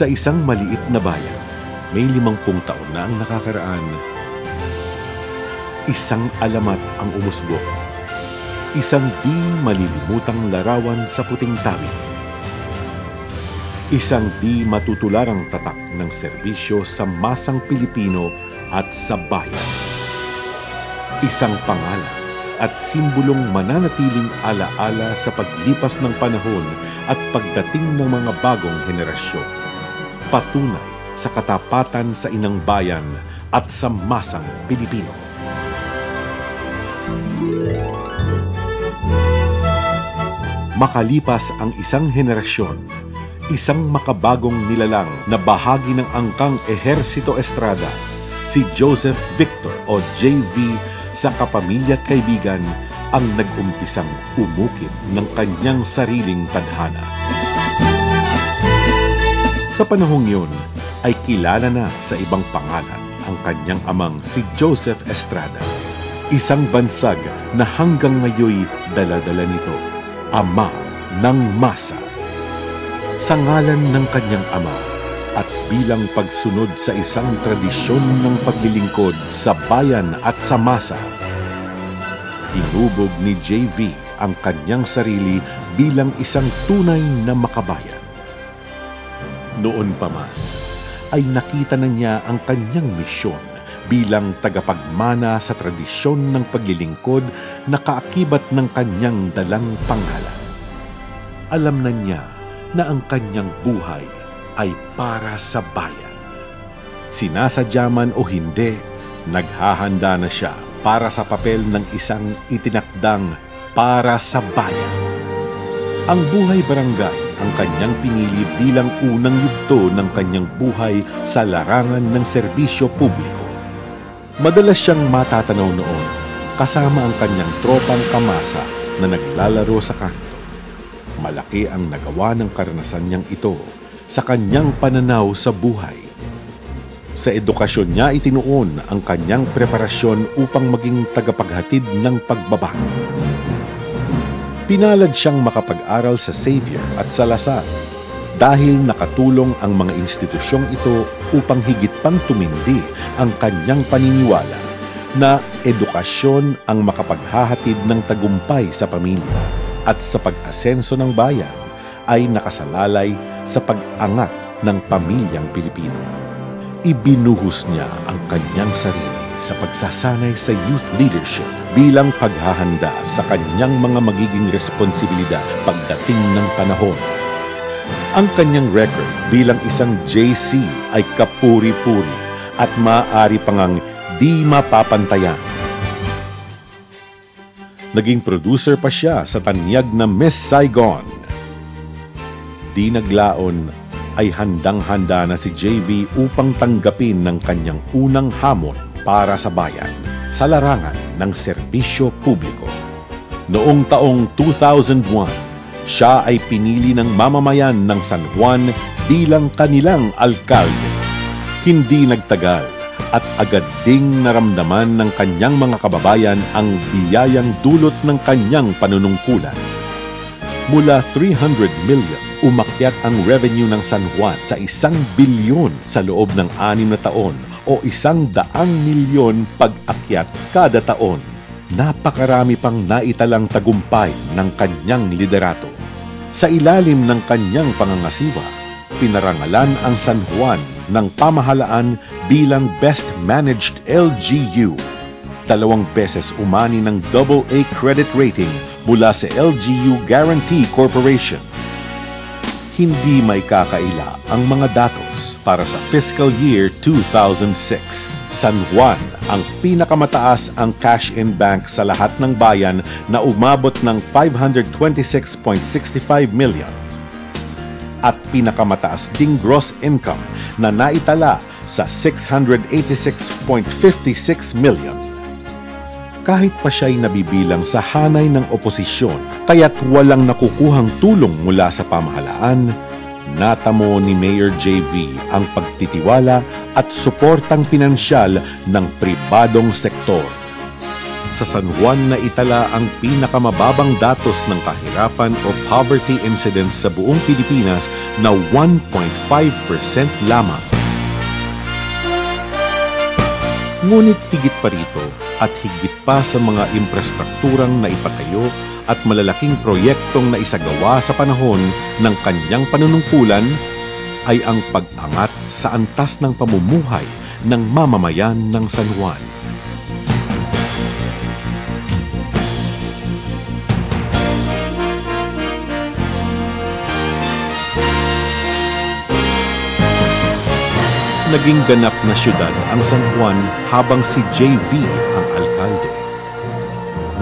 Sa isang maliit na bayan, may 50 taon na ang nakakaraan. Isang alamat ang umusbong. Isang di malilimutang larawan sa puting tawid. Isang di matutularang tatak ng serbisyo sa masang Pilipino at sa bayan. Isang pangalan at simbolong mananatiling alaala sa paglipas ng panahon at pagdating ng mga bagong henerasyon. Patunay sa katapatan sa inang bayan at sa masang Pilipino. Makalipas ang isang henerasyon, isang makabagong nilalang na bahagi ng angkang Ehersito Estrada, si Joseph Victor o JV sa kapamilya at kaibigan ang nag-umpisang umukit ng kanyang sariling tadhana. Sa panahong yun, ay kilala na sa ibang pangalan ang kanyang amang si Joseph Estrada. Isang bansag na hanggang ngayoy dala-dala nito, Ama ng Masa. Sa ngalan ng kanyang ama at bilang pagsunod sa isang tradisyon ng paglilingkod sa bayan at sa masa, hinubog ni JV ang kanyang sarili bilang isang tunay na makabayan. Noon pa man, ay nakita na niya ang kanyang misyon bilang tagapagmana sa tradisyon ng paglilingkod na kaakibat ng kanyang dalang pangalan. Alam na niya na ang kanyang buhay ay para sa bayan. Sinasadya man o hindi, naghahanda na siya para sa papel ng isang itinakdang para sa bayan. Ang buhay barangay ang kanyang pinili bilang unang yugto ng kanyang buhay sa larangan ng serbisyo publiko. Madalas siyang matatanaw noon kasama ang kanyang tropang kamasa na naglalaro sa kanto. Malaki ang nagawa ng karanasan niyang ito sa kanyang pananaw sa buhay. Sa edukasyon niya itinuon ang kanyang preparasyon upang maging tagapaghatid ng pagbabago. Pinalad siyang makapag-aral sa Xavier at sa Lasal dahil nakatulong ang mga institusyong ito upang higit pang tumindi ang kanyang paniniwala na edukasyon ang makapaghahatid ng tagumpay sa pamilya at sa pag-asenso ng bayan ay nakasalalay sa pag-angat ng pamilyang Pilipino. Ibinuhos niya ang kanyang sarili sa pagsasanay sa youth leadership bilang paghahanda sa kanyang mga magiging responsibilidad pagdating ng panahon. Ang kanyang record bilang isang JC ay kapuri-puri at maaari pangang di mapapantayan. Naging producer pa siya sa tanyag na Miss Saigon. Di naglaon ay handang-handa na si JV upang tanggapin ng kanyang unang hamon para sa bayan sa larangan ng serbisyo publiko. Noong taong 2001, siya ay pinili ng mamamayan ng San Juan bilang kanilang alkalde. Hindi nagtagal at agad ding naramdaman ng kanyang mga kababayan ang biyayang dulot ng kanyang panunungkulan. Mula 300 million, umakyat ang revenue ng San Juan sa 1 bilyon sa loob ng 6 na taon o 100 milyon pag-akyat kada taon. Napakarami pang naitalang tagumpay ng kanyang liderato. Sa ilalim ng kanyang pangangasiwa, pinarangalan ang San Juan ng pamahalaan bilang Best Managed LGU. 2 beses umani ng AA credit rating mula sa LGU Guarantee Corporation. Hindi may kakaila ang mga datos para sa fiscal year 2006. San Juan ang pinakamataas ang cash-in bank sa lahat ng bayan na umabot ng 526.65 million. At pinakamataas ding gross income na naitala sa 686.56 million. Kahit pa siya'y nabibilang sa hanay ng oposisyon, kaya't walang nakukuhang tulong mula sa pamahalaan, natamo ni Mayor JV ang pagtitiwala at suportang pinansyal ng pribadong sektor. Sa San Juan na itala ang pinakamababang datos ng kahirapan o poverty incidence sa buong Pilipinas na 1.5% lamang. Ngunit higit pa rito at higit pa sa mga infrastrukturang naipatayo at malalaking proyektong naisagawa sa panahon ng kanyang panunungkulan ay ang pag-angat sa antas ng pamumuhay ng mamamayan ng San Juan. Naging ganap na syudad ang San Juan habang si JV ang alkalde.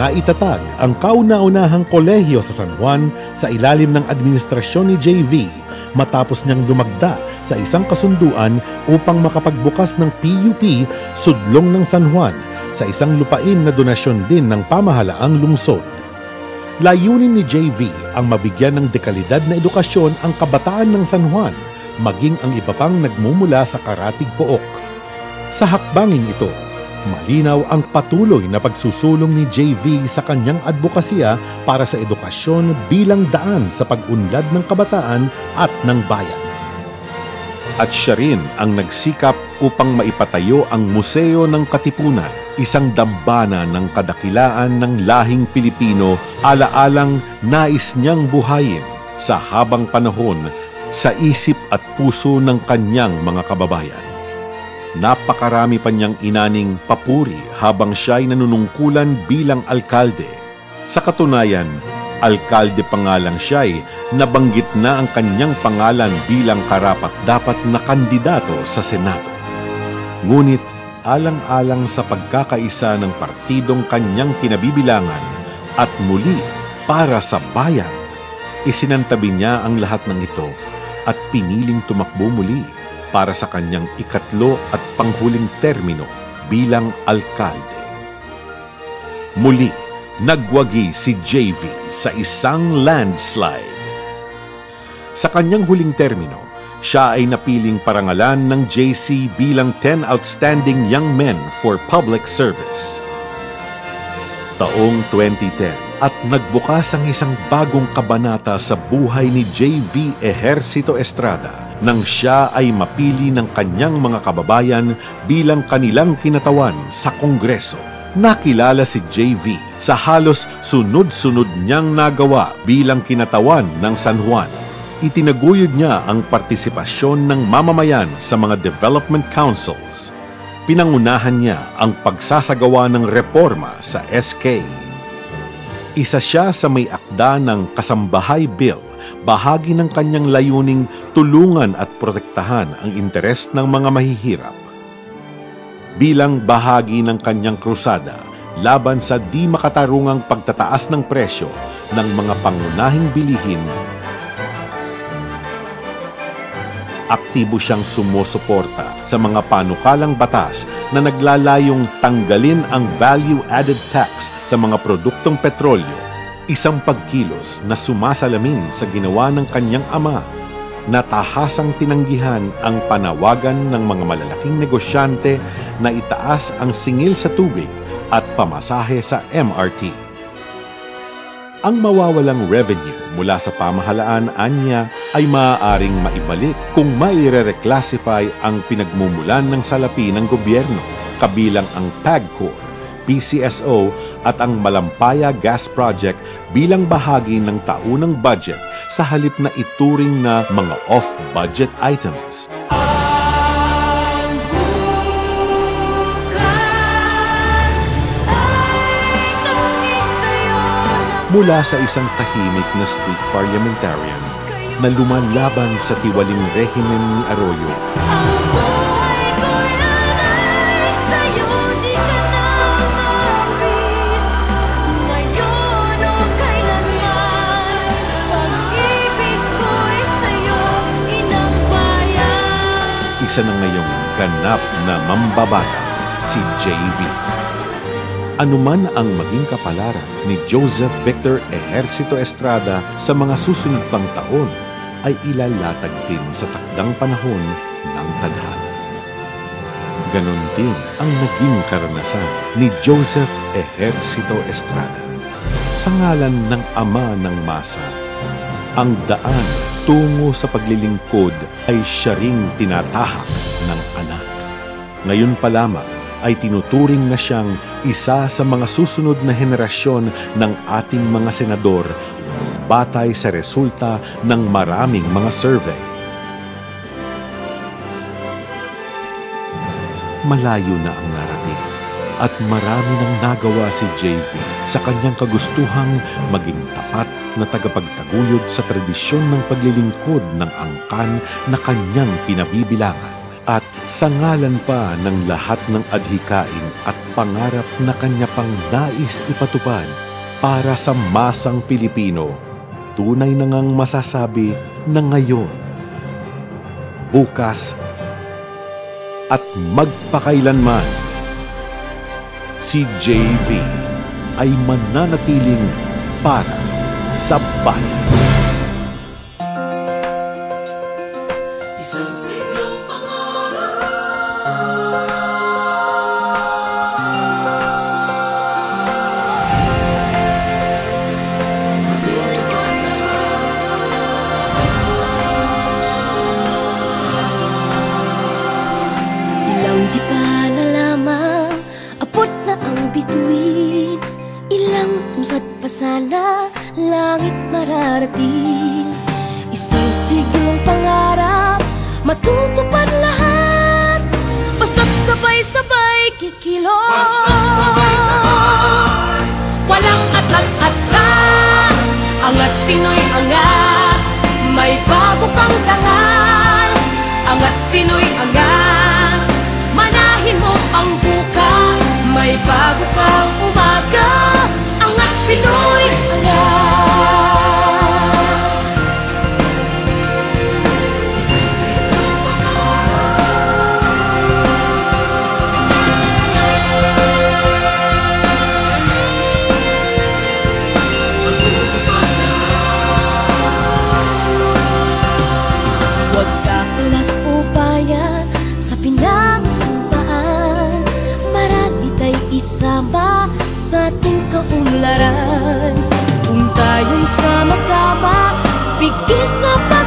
Naitatag ang kauna-unahang kolehiyo sa San Juan sa ilalim ng administrasyon ni JV matapos niyang lumagda sa isang kasunduan upang makapagbukas ng PUP sudlong ng San Juan sa isang lupain na donasyon din ng pamahalaang lungsod. Layunin ni JV ang mabigyan ng dekalidad na edukasyon ang kabataan ng San Juan, maging ang iba pang nagmumula sa Karatig Pook. Sa hakbangin ito, malinaw ang patuloy na pagsusulong ni JV sa kanyang advokasya para sa edukasyon bilang daan sa pag-unlad ng kabataan at ng bayan. At siya rin ang nagsikap upang maipatayo ang Museo ng Katipunan, isang dambana ng kadakilaan ng lahing Pilipino alaalang nais niyang buhayin sa habang panahon sa isip at puso ng kanyang mga kababayan. Napakarami pa niyang inaning papuri habang siya'y nanunungkulan bilang alkalde. Sa katunayan, alkalde pa nga lang siya'y nabanggit na ang kanyang pangalan bilang karapat-dapat na kandidato sa Senado. Ngunit alang-alang sa pagkakaisa ng partidong kanyang kinabibilangan at muli para sa bayan, isinantabi niya ang lahat ng ito at piniling tumakbo muli para sa kanyang ikatlo at panghuling termino bilang alkalde. Muli, nagwagi si JV sa isang landslide. Sa kanyang huling termino, siya ay napiling parangalan ng JC bilang 10 Outstanding Young Men for Public Service. Taong 2010 at nagbukas ang isang bagong kabanata sa buhay ni JV Ejercito Estrada nang siya ay mapili ng kanyang mga kababayan bilang kanilang kinatawan sa Kongreso. Nakilala si JV sa halos sunod-sunod niyang nagawa bilang kinatawan ng San Juan. Itinaguyod niya ang partisipasyon ng mamamayan sa mga development councils. Pinangunahan niya ang pagsasagawa ng reforma sa SK. Isa siya sa may akda ng Kasambahay Bill, bahagi ng kanyang layuning tulungan at protektahan ang interes ng mga mahihirap. Bilang bahagi ng kanyang krusada laban sa di makatarungang pagtataas ng presyo ng mga pangunahing bilihin, aktibo siyang sumusuporta sa mga panukalang batas na naglalayong tanggalin ang value-added tax sa mga produktong petrolyo, isang pagkilos na sumasalamin sa ginawa ng kanyang ama na tahasang tinanggihan ang panawagan ng mga malalaking negosyante na itaas ang singil sa tubig at pamasahe sa MRT. Ang mawawalang revenue mula sa pamahalaan anya ay maaaring maibalik kung maire-reclassify ang pinagmumulan ng salapi ng gobyerno, kabilang ang PAGCOR, PCSO at ang Malampaya Gas Project bilang bahagi ng taunang budget sa halip na ituring na mga off-budget items. Mula sa isang tahimik na street parliamentarian na lumalaban sa tiwaling rehimen ni Arroyo, isa na ngayong ganap na mambabatas si JV. Anuman ang maging kapalaran ni Joseph Victor Ejercito Estrada sa mga susunod pang taon ay ilalatag din sa takdang panahon ng tadhana. Ganon din ang naging karanasan ni Joseph Ejercito Estrada. Sa ngalan ng ama ng masa, ang daan tungo sa paglilingkod ay siya ring tinatahak ng anak. Ngayon pa lamang ay tinuturing na siyang isa sa mga susunod na henerasyon ng ating mga senador batay sa resulta ng maraming mga survey. Malayo na ang narating at marami nang nagawa si JV sa kanyang kagustuhang maging tapat na tagapagtaguyod sa tradisyon ng paglilingkod ng angkan na kanyang pinabibilangan. At sa ngalan pa ng lahat ng adhikain at pangarap na kanya pang nais ipatupad para sa masang Pilipino, tunay na ngang masasabi na ngayon, bukas, at magpakailanman, si JV ay mananatiling para sa bayan. Isang siglong pangarap, matutupad na. Ilang di pa na lamang, abot na ang bituin. Ilang usad pa sana, langit mararating. Isang siglong pangarap, matutupad lahat. Basta't sabay-sabay kikilos. Basta't sabay-sabay, walang atlas-atlas. Angat Pinoy angat, may bago kang dangal. Angat Pinoy angat, manahin mo ang bukas. May bago kang umaga. Angat Pinoy angat. isang siglong Huwag kakalas upayan sa pinagsumpaan. Marami tayo isama sa ating kaunlaran. Kung tayo'y sama-sama, bigis na ba